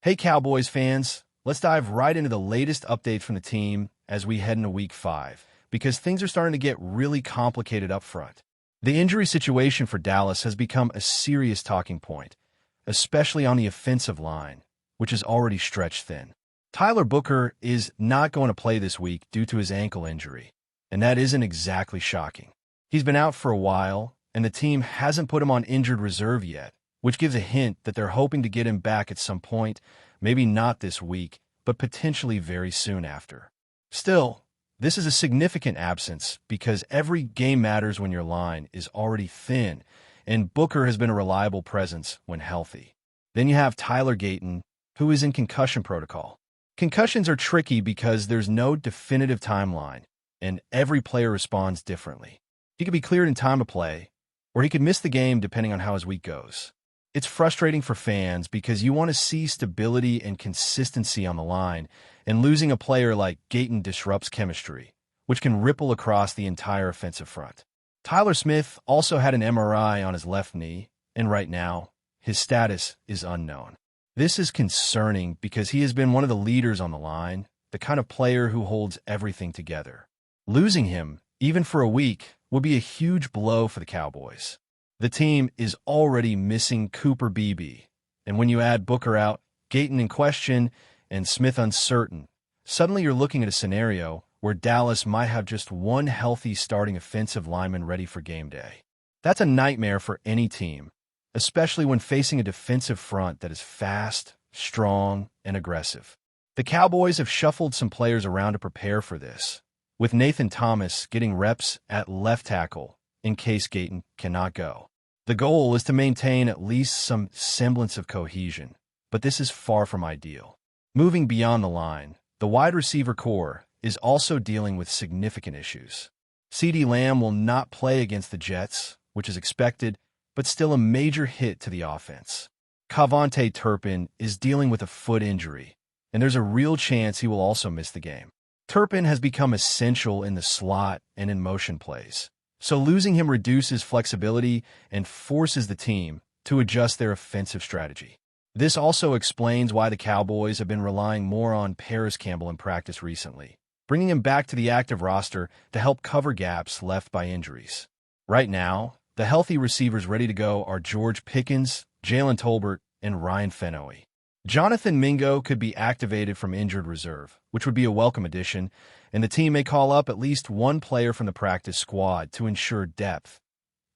Hey Cowboys fans, let's dive right into the latest update from the team as we head into Week 5, because things are starting to get really complicated up front. The injury situation for Dallas has become a serious talking point, especially on the offensive line, which is already stretched thin. Tyler Booker is not going to play this week due to his ankle injury, and that isn't exactly shocking. He's been out for a while, and the team hasn't put him on injured reserve yet, which gives a hint that they're hoping to get him back at some point, maybe not this week, but potentially very soon after. Still, this is a significant absence because every game matters when your line is already thin, and Booker has been a reliable presence when healthy. Then you have Tyler Gayton, who is in concussion protocol. Concussions are tricky because there's no definitive timeline, and every player responds differently. He could be cleared in time to play, or he could miss the game depending on how his week goes. It's frustrating for fans because you want to see stability and consistency on the line, and losing a player like Gayton disrupts chemistry, which can ripple across the entire offensive front. Tyler Smith also had an MRI on his left knee, and right now, his status is unknown. This is concerning because he has been one of the leaders on the line, the kind of player who holds everything together. Losing him, even for a week, would be a huge blow for the Cowboys. The team is already missing Cooper Beebe, and when you add Booker out, Gayton in question, and Smith uncertain, suddenly you're looking at a scenario where Dallas might have just one healthy starting offensive lineman ready for game day. That's a nightmare for any team, especially when facing a defensive front that is fast, strong, and aggressive. The Cowboys have shuffled some players around to prepare for this, with Nathan Thomas getting reps at left tackle in case Gayton cannot go. The goal is to maintain at least some semblance of cohesion, but this is far from ideal. Moving beyond the line, the wide receiver core is also dealing with significant issues. CeeDee Lamb will not play against the Jets, which is expected, but still a major hit to the offense. Cavonte Turpin is dealing with a foot injury, and there's a real chance he will also miss the game. Turpin has become essential in the slot and in motion plays, so losing him reduces flexibility and forces the team to adjust their offensive strategy. This also explains why the Cowboys have been relying more on Paris Campbell in practice recently, bringing him back to the active roster to help cover gaps left by injuries. Right now, the healthy receivers ready to go are George Pickens, Jalen Tolbert, and Ryan Fennoy. Jonathan Mingo could be activated from injured reserve, which would be a welcome addition, and the team may call up at least one player from the practice squad to ensure depth,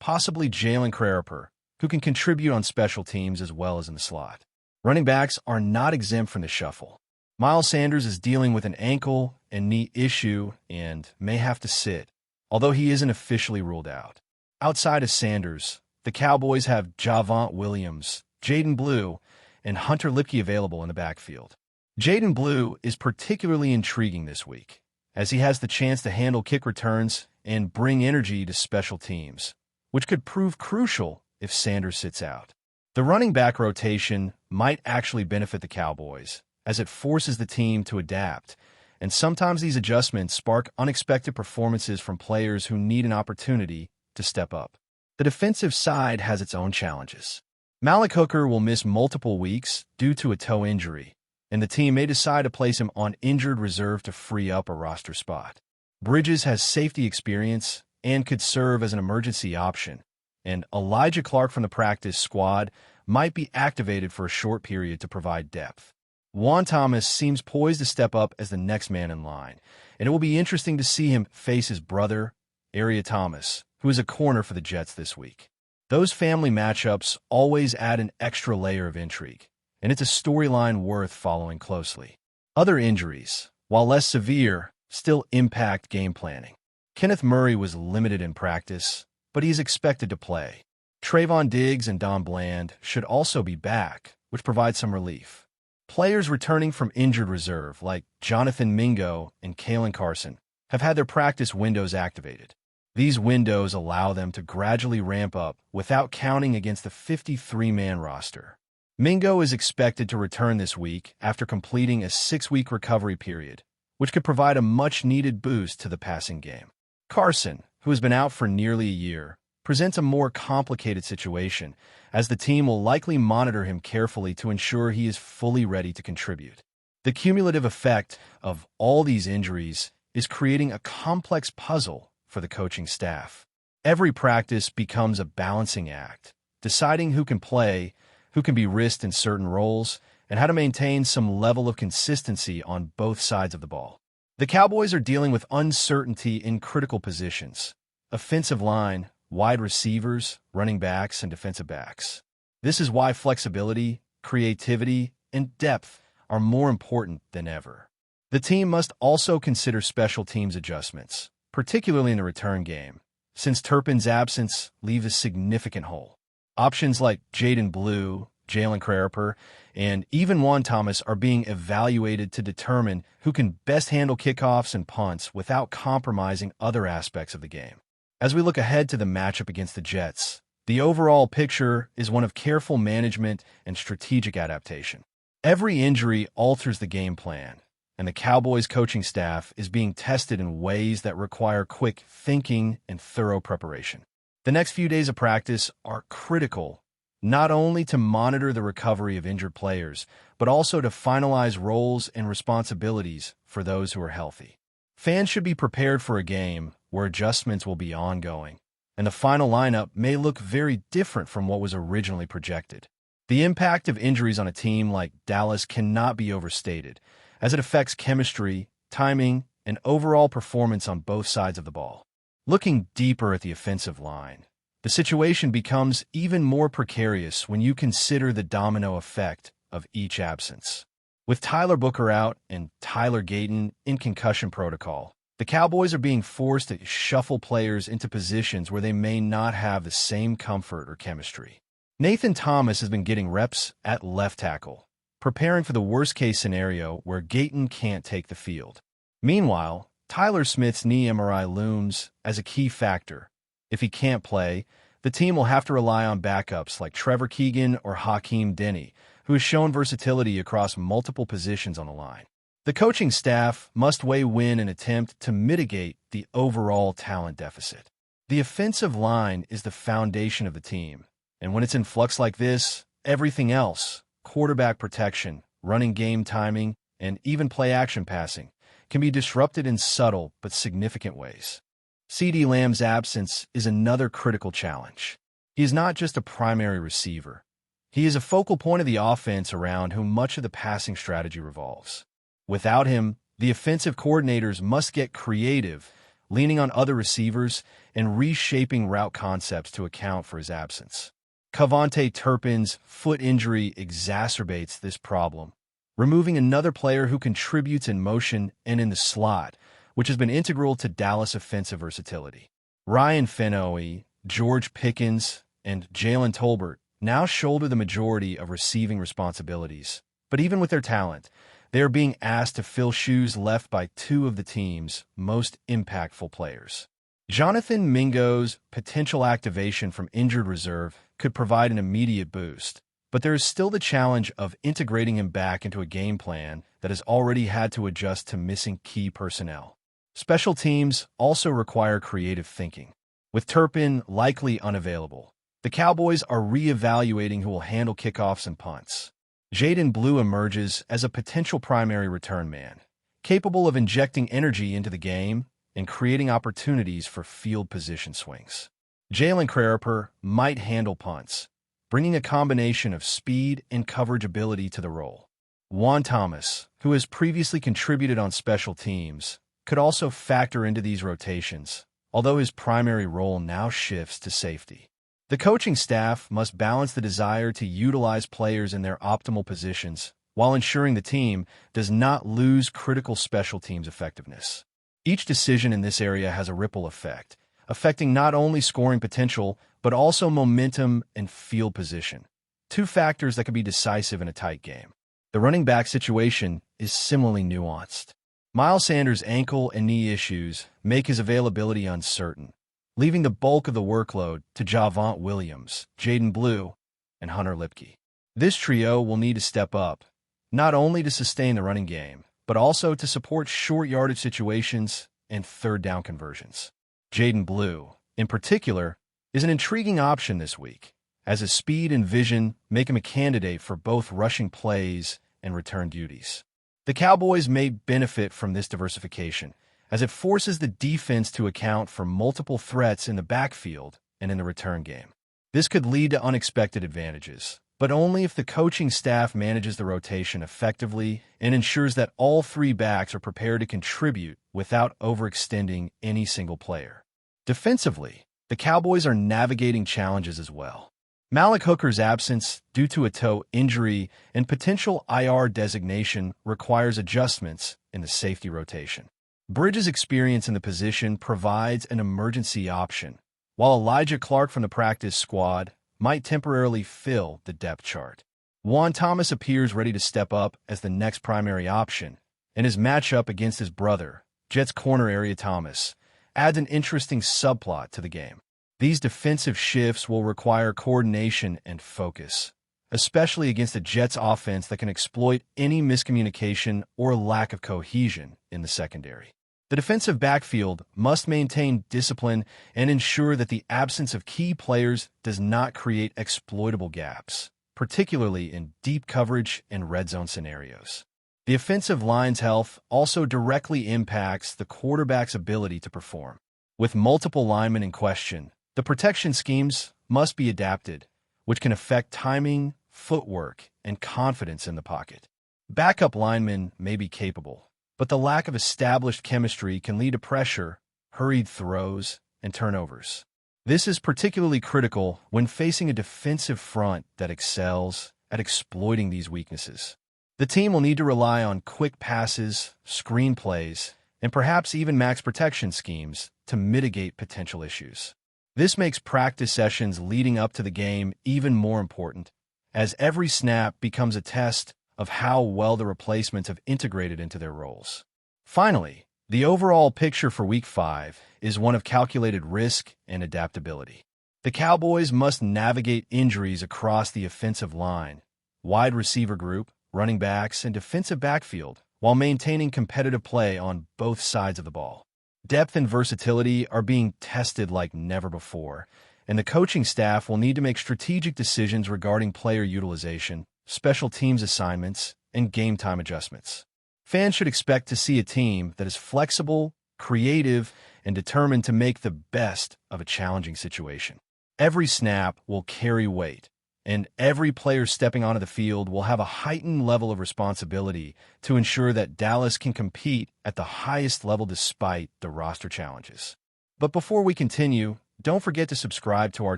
possibly Jalen Crariper, who can contribute on special teams as well as in the slot. Running backs are not exempt from the shuffle. Miles Sanders is dealing with an ankle and knee issue and may have to sit, although he isn't officially ruled out. Outside of Sanders, the Cowboys have Javonte Williams, Jaden Blue, and Hunter Lipke available in the backfield. Jaden Blue is particularly intriguing this week, as he has the chance to handle kick returns and bring energy to special teams, which could prove crucial if Sanders sits out. The running back rotation might actually benefit the Cowboys, as it forces the team to adapt, and sometimes these adjustments spark unexpected performances from players who need an opportunity to step up. The defensive side has its own challenges. Malik Hooker will miss multiple weeks due to a toe injury, and the team may decide to place him on injured reserve to free up a roster spot. Bridges has safety experience and could serve as an emergency option, and Elijah Clark from the practice squad might be activated for a short period to provide depth. Juan Thomas seems poised to step up as the next man in line, and it will be interesting to see him face his brother, Aria Thomas, who is a corner for the Jets this week. Those family matchups always add an extra layer of intrigue, and it's a storyline worth following closely. Other injuries, while less severe, still impact game planning. Kenneth Murray was limited in practice, but he's expected to play. Trayvon Diggs and Don Bland should also be back, which provides some relief. Players returning from injured reserve, like Jonathan Mingo and Kalen Carson, have had their practice windows activated. These windows allow them to gradually ramp up without counting against the 53-man roster. Mingo is expected to return this week after completing a 6-week recovery period, which could provide a much-needed boost to the passing game. Carson, who has been out for nearly a year, presents a more complicated situation, as the team will likely monitor him carefully to ensure he is fully ready to contribute. The cumulative effect of all these injuries is creating a complex puzzle for the coaching staff. Every practice becomes a balancing act, deciding who can play, who can be risked in certain roles, and how to maintain some level of consistency on both sides of the ball. The Cowboys are dealing with uncertainty in critical positions: offensive line, wide receivers, running backs, and defensive backs. This is why flexibility, creativity, and depth are more important than ever. The team must also consider special teams adjustments, particularly in the return game, since Turpin's absence leaves a significant hole. Options like Jaden Blue, Jalen Crariper, and even Juan Thomas are being evaluated to determine who can best handle kickoffs and punts without compromising other aspects of the game. As we look ahead to the matchup against the Jets, the overall picture is one of careful management and strategic adaptation. Every injury alters the game plan, and the Cowboys coaching staff is being tested in ways that require quick thinking and thorough preparation. The next few days of practice are critical, not only to monitor the recovery of injured players, but also to finalize roles and responsibilities for those who are healthy. Fans should be prepared for a game where adjustments will be ongoing, and the final lineup may look very different from what was originally projected. The impact of injuries on a team like Dallas cannot be overstated, as it affects chemistry, timing, and overall performance on both sides of the ball. Looking deeper at the offensive line, the situation becomes even more precarious when you consider the domino effect of each absence. With Tyler Booker out and Tyler Gayton in concussion protocol, the Cowboys are being forced to shuffle players into positions where they may not have the same comfort or chemistry. Nathan Thomas has been getting reps at left tackle, preparing for the worst-case scenario where Gayton can't take the field. Meanwhile, Tyler Smith's knee MRI looms as a key factor. If he can't play, the team will have to rely on backups like Trevor Keegan or Hakeem Denny, who has shown versatility across multiple positions on the line. The coaching staff must weigh in an attempt to mitigate the overall talent deficit. The offensive line is the foundation of the team, and when it's in flux like this, everything else, quarterback protection, running game timing, and even play-action passing, can be disrupted in subtle but significant ways. CeeDee Lamb's absence is another critical challenge. He is not just a primary receiver. He is a focal point of the offense around whom much of the passing strategy revolves. Without him, the offensive coordinators must get creative, leaning on other receivers and reshaping route concepts to account for his absence. Cavonte Turpin's foot injury exacerbates this problem, removing another player who contributes in motion and in the slot, which has been integral to Dallas' offensive versatility. Ryan Fennoy, George Pickens, and Jalen Tolbert now shoulder the majority of receiving responsibilities, but even with their talent, they are being asked to fill shoes left by two of the team's most impactful players. Jonathan Mingo's potential activation from injured reserve could provide an immediate boost, but there is still the challenge of integrating him back into a game plan that has already had to adjust to missing key personnel. Special teams also require creative thinking. With Turpin likely unavailable, the Cowboys are re-evaluating who will handle kickoffs and punts. Jaden Blue emerges as a potential primary return man, capable of injecting energy into the game and creating opportunities for field position swings. Jalen Crariper might handle punts, bringing a combination of speed and coverage ability to the role. Juan Thomas, who has previously contributed on special teams, could also factor into these rotations, although his primary role now shifts to safety. The coaching staff must balance the desire to utilize players in their optimal positions while ensuring the team does not lose critical special teams effectiveness. Each decision in this area has a ripple effect, affecting not only scoring potential, but also momentum and field position, two factors that can be decisive in a tight game. The running back situation is similarly nuanced. Miles Sanders' ankle and knee issues make his availability uncertain, leaving the bulk of the workload to Javonte Williams, Jaden Blue, and Hunter Lipke. This trio will need to step up, not only to sustain the running game, but also to support short yardage situations and third down conversions. Jaden Blue, in particular, is an intriguing option this week, as his speed and vision make him a candidate for both rushing plays and return duties. The Cowboys may benefit from this diversification, as it forces the defense to account for multiple threats in the backfield and in the return game. This could lead to unexpected advantages, but only if the coaching staff manages the rotation effectively and ensures that all three backs are prepared to contribute without overextending any single player. Defensively, the Cowboys are navigating challenges as well. Malik Hooker's absence due to a toe injury and potential IR designation requires adjustments in the safety rotation. Bridges' experience in the position provides an emergency option, while Elijah Clark from the practice squad might temporarily fill the depth chart. Juan Thomas appears ready to step up as the next primary option, and his matchup against his brother, Jets corner Area Thomas, adds an interesting subplot to the game. These defensive shifts will require coordination and focus, especially against a Jets offense that can exploit any miscommunication or lack of cohesion in the secondary. The defensive backfield must maintain discipline and ensure that the absence of key players does not create exploitable gaps, particularly in deep coverage and red zone scenarios. The offensive line's health also directly impacts the quarterback's ability to perform. With multiple linemen in question, the protection schemes must be adapted, which can affect timing, footwork, and confidence in the pocket. Backup linemen may be capable, but the lack of established chemistry can lead to pressure, hurried throws, and turnovers. This is particularly critical when facing a defensive front that excels at exploiting these weaknesses. The team will need to rely on quick passes, screen plays, and perhaps even max protection schemes to mitigate potential issues. This makes practice sessions leading up to the game even more important, as every snap becomes a test of how well the replacements have integrated into their roles. Finally, the overall picture for Week 5 is one of calculated risk and adaptability. The Cowboys must navigate injuries across the offensive line, wide receiver group, running backs, and defensive backfield, while maintaining competitive play on both sides of the ball. Depth and versatility are being tested like never before, and the coaching staff will need to make strategic decisions regarding player utilization, special teams assignments, and game time adjustments. Fans should expect to see a team that is flexible, creative, and determined to make the best of a challenging situation. Every snap will carry weight, and every player stepping onto the field will have a heightened level of responsibility to ensure that Dallas can compete at the highest level despite the roster challenges. But before we continue, don't forget to subscribe to our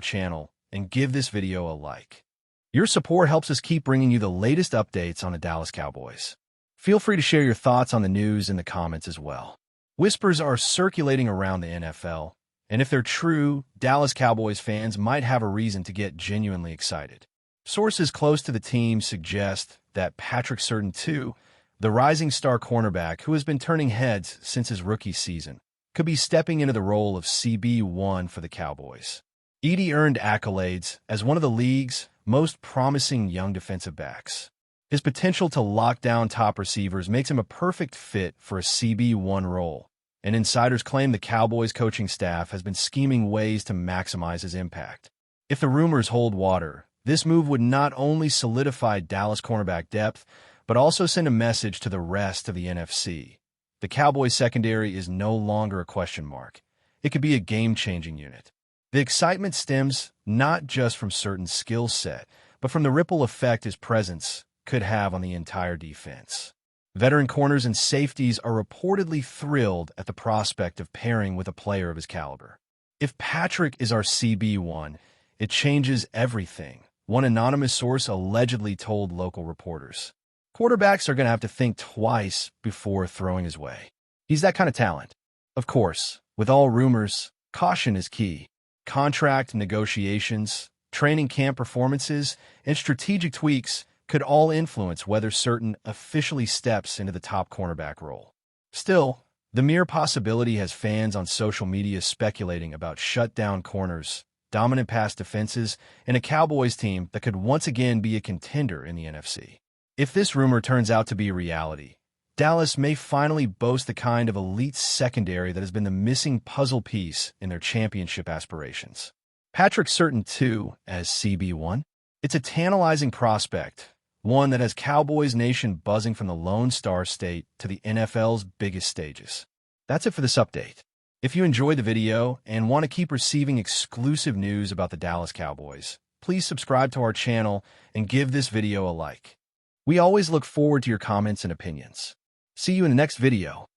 channel and give this video a like. Your support helps us keep bringing you the latest updates on the Dallas Cowboys. Feel free to share your thoughts on the news in the comments as well. Whispers are circulating around the NFL, and if they're true, Dallas Cowboys fans might have a reason to get genuinely excited. Sources close to the team suggest that Patrick Surtain II, the rising star cornerback who has been turning heads since his rookie season, could be stepping into the role of CB1 for the Cowboys. Edie earned accolades as one of the league's most promising young defensive backs. His potential to lock down top receivers makes him a perfect fit for a CB1 role, and insiders claim the Cowboys coaching staff has been scheming ways to maximize his impact. If the rumors hold water, this move would not only solidify Dallas cornerback depth, but also send a message to the rest of the NFC. The Cowboys secondary is no longer a question mark. It could be a game-changing unit. The excitement stems not just from Surtain's skill set, but from the ripple effect his presence could have on the entire defense. Veteran corners and safeties are reportedly thrilled at the prospect of pairing with a player of his caliber. If Patrick is our CB1, it changes everything, one anonymous source allegedly told local reporters. Quarterbacks are going to have to think twice before throwing his way. He's that kind of talent. Of course, with all rumors, caution is key. Contract negotiations, training camp performances, and strategic tweaks could all influence whether Surtain officially steps into the top cornerback role. Still, the mere possibility has fans on social media speculating about shutdown corners, dominant pass defenses, and a Cowboys team that could once again be a contender in the NFC. If this rumor turns out to be a reality, Dallas may finally boast the kind of elite secondary that has been the missing puzzle piece in their championship aspirations. Patrick Surtain, too, as CB1. It's a tantalizing prospect, one that has Cowboys Nation buzzing from the Lone Star State to the NFL's biggest stages. That's it for this update. If you enjoyed the video and want to keep receiving exclusive news about the Dallas Cowboys, please subscribe to our channel and give this video a like. We always look forward to your comments and opinions. See you in the next video.